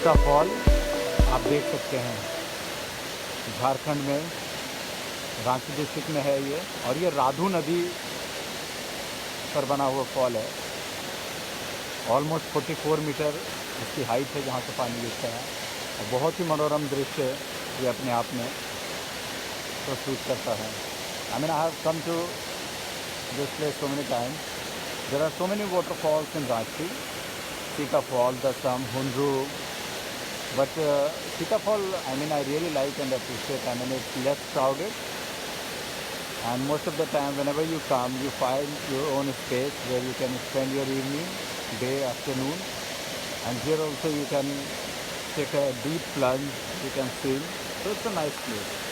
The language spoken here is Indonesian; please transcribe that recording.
सीता फॉल आप देख सकते हैं, झारखंड में रांची डिस्ट्रिक्ट में है ये, और ये राधु नदी पर बना हुआ फॉल है। ऑलमोस्ट 44 मीटर इसकी हाइट है जहाँ से पानी गिरता है, और बहुत ही मनोरम दृश्य ये अपने आप में प्रस्तुत करता है। I mean I have come to this place so many times. There are so many waterfalls in Ranchi. Sita Fall, Dasam, Hunru. But Sita Fall, I mean, I really like and appreciate. I mean, it's less crowded. And most of the time, whenever you come, you find your own space where you can spend your evening, day, afternoon. And here also you can take a deep plunge, you can swim. So it's a nice place.